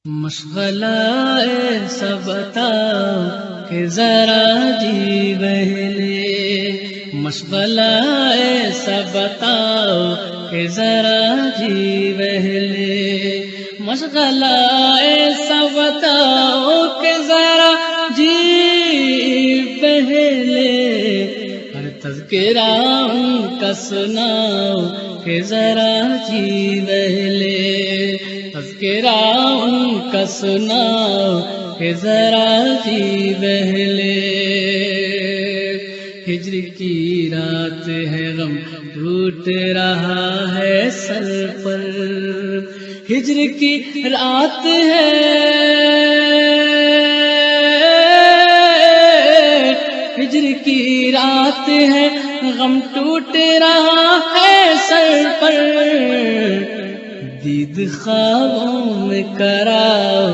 مشغلہ ایسا بتاؤ کہ ذرا جی بہلے، مشغلہ ایسا بتاؤ کہ ذرا جی بہلے، مشغلہ ایسا بتاؤ کہ ذرا جی بہلے، ہر تذکرہ ان کا سناؤ کہ ذرا جی بہلے، تذکرہ ان کا سناؤ کہ ذرا جی بہلے۔ ہجر کی رات ہے غم ٹوٹ رہا ہے سر پر، ہجر کی رات ہے، ہجر کی رات ہے غم ٹوٹ رہا ہے سر پر، دید خوابوں میں کراؤ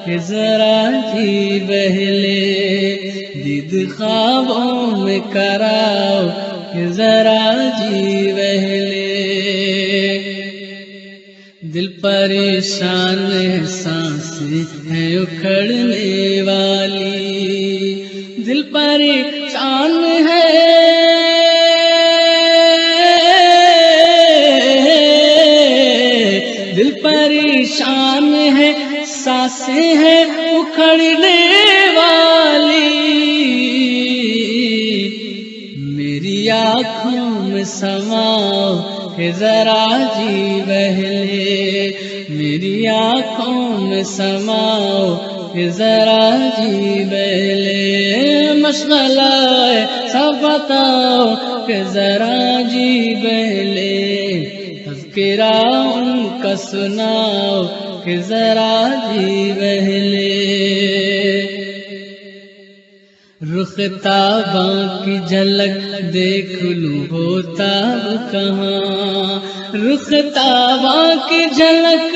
کہ ذرا جی بہلے، دید خوابوں میں کراؤ کہ ذرا جی بہلے۔ دل پریشان ہے سانسیں ہیں اکھڑنے والی، دل پریشان ہے، دل پریشان ہے، سانسیں ہیں اکھڑنے والی، میری آنکھوں میں سماؤ کہ ذرا جی بہلے، میری آنکھوں میں سماؤ کہ ذرا جی بہلے، مشغلہ ایسا بتاؤ کہ ذرا جی بہلے، تذکرہ ان کا سناؤ کہ ذرا جی بہلے۔ رخ تاباں کی جھلک دیکھ لوں ہوتا وہ کہاں، رخ تاباں کی جھلک،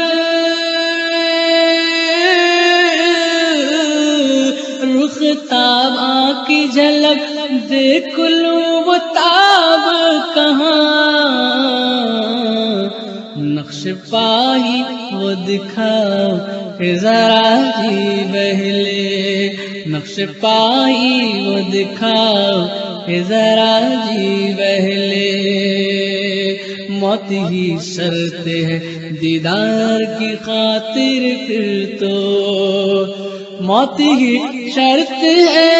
رخ تاباں کی جھلک دیکھ لوں وہ تاب کہاں، نقش پائی وہ دکھاؤ کہ ذرا جی بہلے، نقش پائی وہ دکھاؤ کہ ذرا جی بہلے، موت ہی شرط ہے دیدار کی خاطر پھر تو، موت ہی شرط ہے،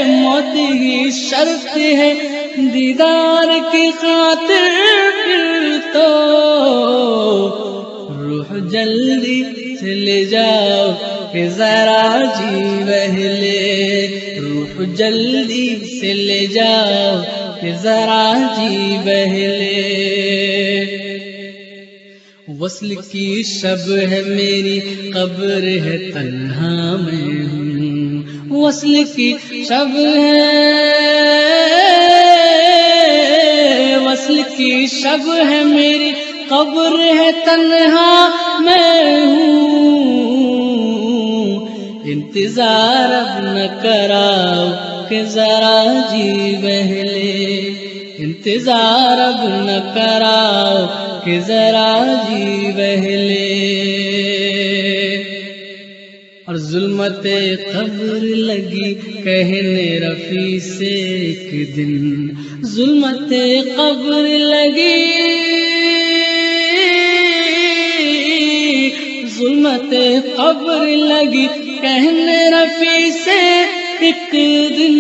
موت ہی شرط ہے دیدار کی خاطر پھر تو، روح جلدی سے لے جاؤ کہ ذرا جی بہلے، روح جلدی سے لے جاؤ کہ ذرا جی بہلے۔ وصل کی شب ہے میری قبر ہے تنہا میں ہوں، وصل کی شب ہے، وصل کی شب ہے میری قبر ہے تنہا میں ہوں، انتظار اب نہ کراؤ کہ ذرا جی بہلے، انتظار اب نہ کراؤ کہ ذرا جی بہلے، اور ظلمت قبر لگی کہنے رفیع سے ایک دن، ظلمت قبر لگی، ظلمت قبر لگی کہنے رفیع سے ایک دن،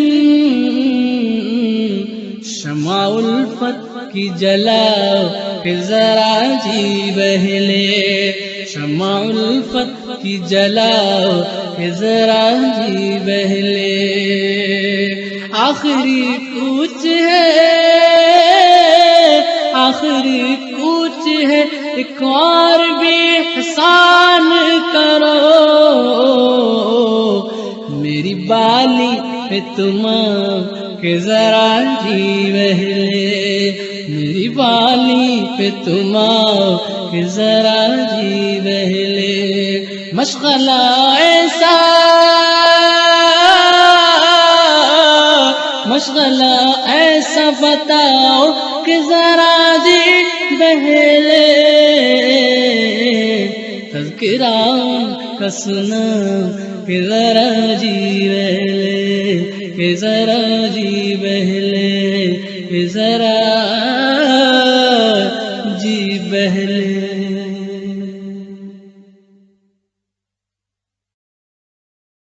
شمع الفت کی جلاؤ کہ ذرا جی بہلے، شمع الفت کی جلاؤ کہ ذرا جی بہلے، آخری کوچ ہے، آخری کوچ ہے، ایک اور بھی احسان کرو، میری بالی پہ تم آؤ کہ ذرا جی بہلے، میری بالی پہ تم آؤ کہ ذرا جی بہلے، مشغلہ ایسا، مشغلہ ایسا بتاؤ کہ ذرا جی بہلے، کرام کا سنا کہ ذرا جی بہلے، کہ ذرا جی بہلے، کہ ذرا جی بہلے۔